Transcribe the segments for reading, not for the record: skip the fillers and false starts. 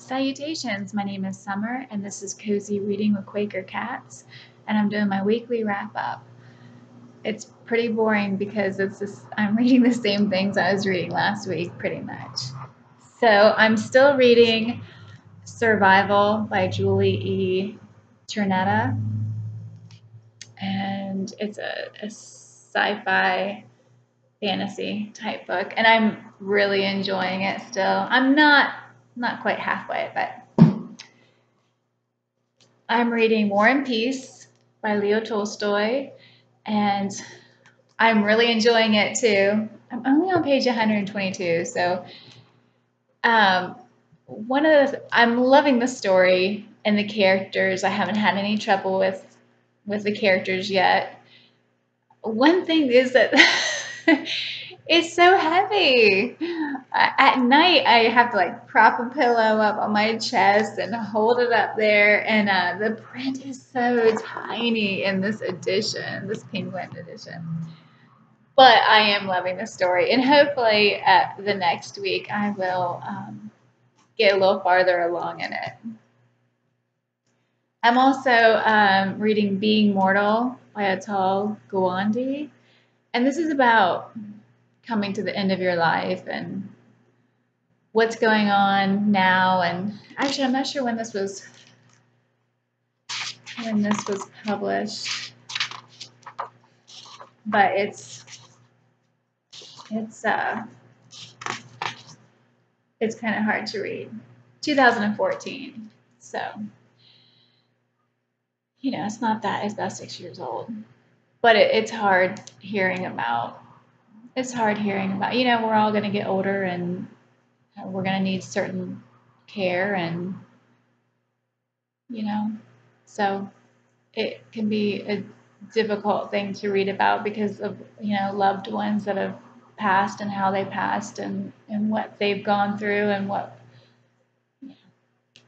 Salutations, my name is Summer, and this is Cozy Reading with Quaker Cats, and I'm doing my weekly wrap up. It's pretty boring because I'm reading the same things I was reading last week, pretty much. So I'm still reading Survival by Julie E. Turnetta, and it's a sci-fi fantasy type book, and I'm really enjoying it still. I'm not quite halfway, but I'm reading War and Peace by Leo Tolstoy, and I'm really enjoying it too. I'm only on page 122, so I'm loving the story and the characters. I haven't had any trouble with the characters yet. One thing is that it's so heavy. At night, I have to like prop a pillow up on my chest and hold it up there. And the print is so tiny in this edition, this penguin edition. But I am loving the story. And hopefully the next week I will get a little farther along in it. I'm also reading Being Mortal by Atal Gawande. And this is about coming to the end of your life and what's going on now. And actually, I'm not sure when this was published, but it's kind of hard to read. 2014, so it's not that. It's about 6 years old, but it's hard hearing about. It's hard hearing about. We're all going to get older and we're going to need certain care, and so it can be a difficult thing to read about because of loved ones that have passed and how they passed and what they've gone through and what.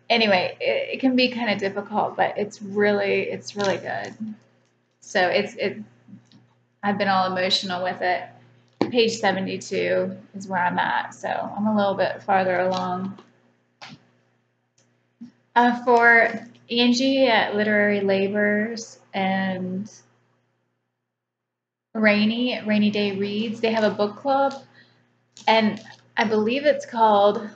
Anyway, it can be kind of difficult, but it's really good. So I've been all emotional with it. Page 72 is where I'm at, so I'm a little bit farther along. For Angie at Literary Labors and Rainy Day Reads, they have a book club, and I believe it's called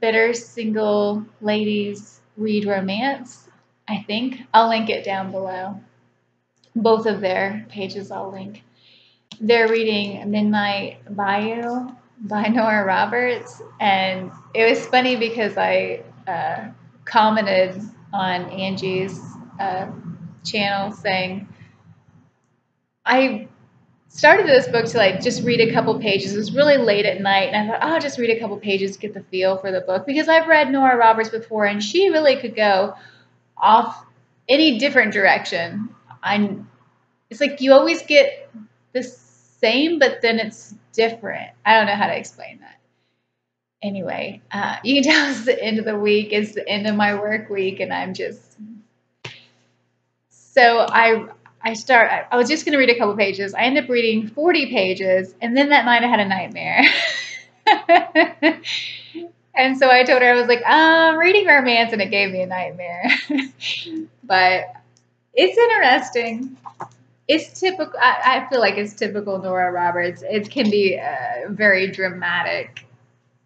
Bitter Single Ladies Read Romance, I think. I'll link it down below. Both of their pages I'll link. They're reading Midnight Bayou by Nora Roberts, and it was funny because I commented on Angie's channel saying I started this book to just read a couple pages. It was really late at night, and I thought, I'll just read a couple pages to get the feel for the book, because I've read Nora Roberts before, and she really could go off any different direction. It's like you always get the same, but then it's different. I don't know how to explain that. Anyway, you can tell it's the end of the week. It's the end of my work week, and I'm just... So I was just going to read a couple pages. I ended up reading 40 pages, and then that night I had a nightmare. And so I told her, I was like, I'm reading romance, and it gave me a nightmare. But it's interesting. It's typical. I feel like it's typical Nora Roberts. It can be very dramatic.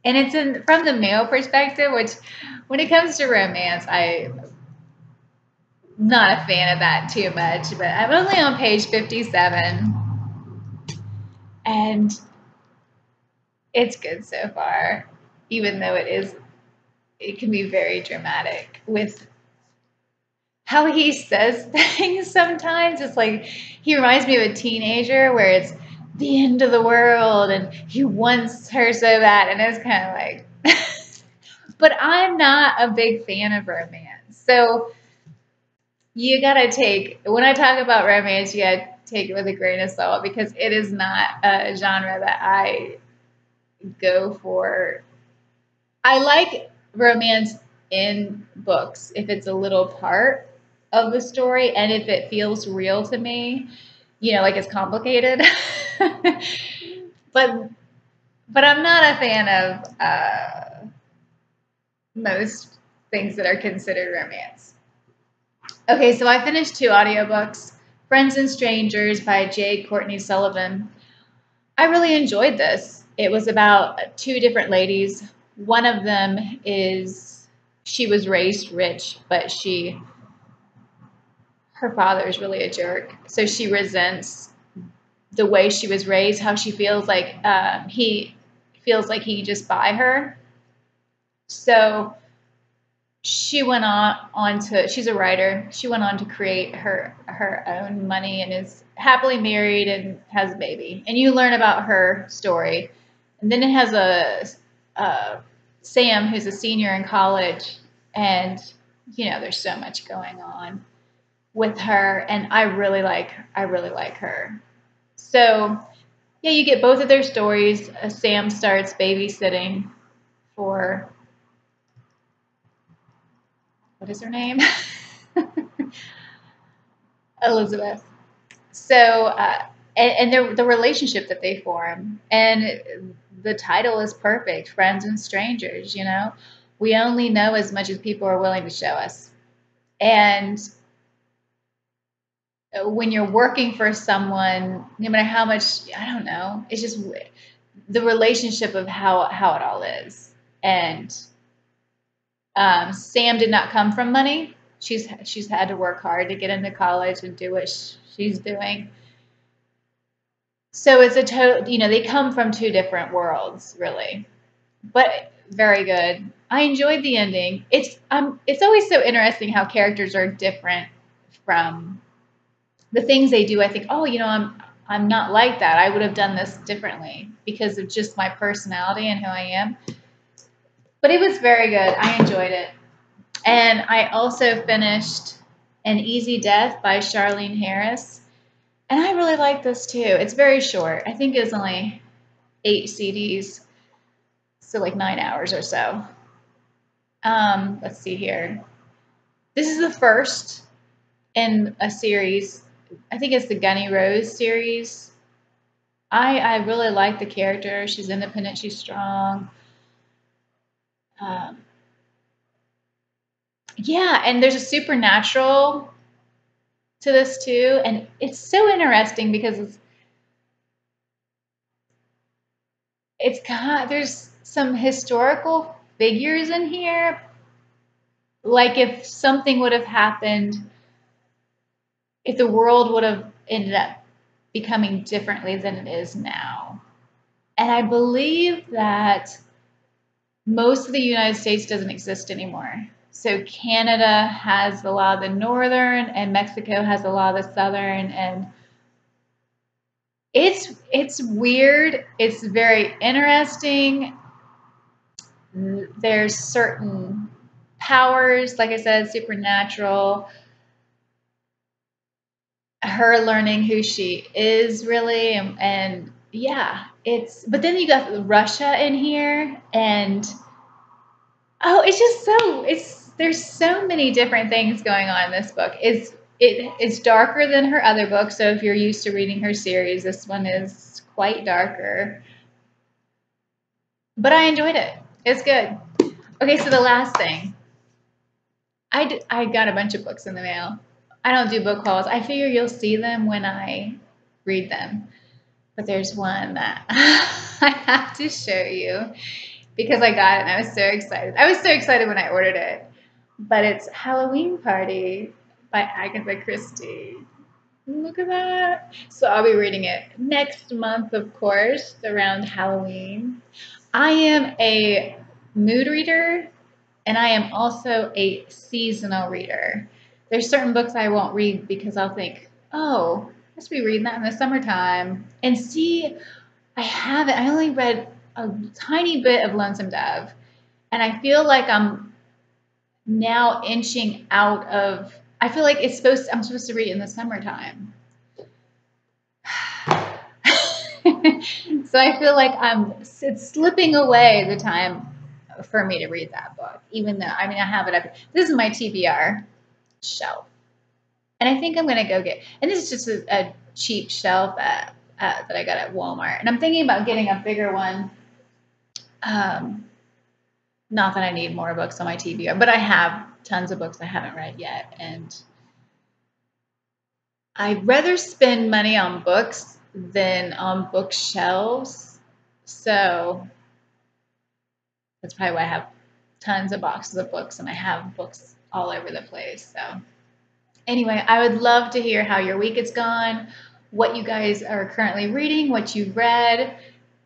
And it's from the male perspective, which when it comes to romance, I'm not a fan of that too much. But I'm only on page 57. And it's good so far, even though it can be very dramatic with how he says things sometimes. It's like he reminds me of a teenager where it's the end of the world and he wants her so bad, and it's kind of like but I'm not a big fan of romance, so you gotta when I talk about romance, you gotta take it with a grain of salt, because it is not a genre that I go for. I like romance in books if it's a little part of the story and if it feels real to me, like it's complicated. but I'm not a fan of most things that are considered romance. Okay, so I finished 2 audiobooks, Friends and Strangers by J. Courtney Sullivan. I really enjoyed this. It was about 2 different ladies. One of them she was raised rich, but her father is really a jerk. So she resents the way she was raised, how she feels like he feels like he just buy her. So she went on to, she's a writer. She went on to create her own money and is happily married and has a baby. And you learn about her story. And then it has a Sam, who's a senior in college, and there's so much going on with her, and I really like her. So yeah, you get both of their stories. Sam starts babysitting for, what is her name? Elizabeth. So and the relationship that they form, and the title is perfect, Friends and Strangers. We only know as much as people are willing to show us. And when you're working for someone, no matter how much, I don't know, it's just the relationship of how it all is. And Sam did not come from money. She's had to work hard to get into college and do what she's doing. So it's a total, they come from 2 different worlds, really, but very good. I enjoyed the ending. It's always so interesting how characters are different from the things they do. I think, oh, I'm not like that. I would have done this differently because of just my personality and who I am. But it was very good. I enjoyed it. And I also finished An Easy Death by Charlene Harris. And I really like this too. It's very short. I think it's only 8 CDs. So like 9 hours or so. Let's see here. This is the first in a series. I think it's the Gunny Rose series. I really like the character. She's independent. She's strong. Yeah, and there's a supernatural to this too, and it's so interesting because there's some historical figures in here, like if something would have happened, if the world would have ended up becoming differently than it is now. And I believe that most of the United States doesn't exist anymore. So Canada has a lot of the northern, and Mexico has a lot of the southern, and it's weird. It's very interesting. There's certain powers, like I said, supernatural. Her learning who she is really, and yeah, but then you got Russia in here, and oh, there's so many different things going on in this book. It's darker than her other books, so if you're used to reading her series, this one is quite darker. But I enjoyed it. It's good. Okay, so the last thing. I got a bunch of books in the mail. I don't do book hauls. I figure you'll see them when I read them. But there's one that I have to show you because I got it and I was so excited. I was so excited when I ordered it. But it's Halloween Party by Agatha Christie. Look at that. So I'll be reading it next month, of course, around Halloween. I am a mood reader, and I am also a seasonal reader. There's certain books I won't read because I'll think, oh, I must be reading that in the summertime. And see, I haven't. I only read a tiny bit of Lonesome Dove, and I feel like I'm now inching out of. I feel like I'm supposed to read it in the summertime. So I feel like it's slipping away the time for me to read that book, even though, I have it up. This is my TBR shelf. And I think I'm going to go and this is just a cheap shelf that I got at Walmart. And I'm thinking about getting a bigger one Not that I need more books on my TBR, but I have tons of books I haven't read yet. And I'd rather spend money on books than on bookshelves. So that's probably why I have tons of boxes of books and I have books all over the place. So anyway, I would love to hear how your week has gone, what you guys are currently reading, what you've read,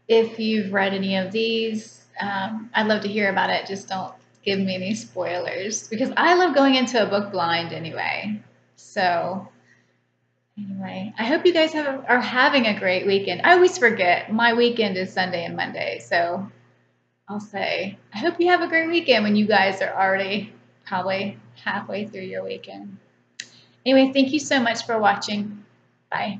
if you've read any of these. I'd love to hear about it. Just don't give me any spoilers because I love going into a book blind anyway. So anyway, I hope you guys are having a great weekend. I always forget my weekend is Sunday and Monday. So I'll say, I hope you have a great weekend when you guys are already probably halfway through your weekend. Anyway, thank you so much for watching. Bye.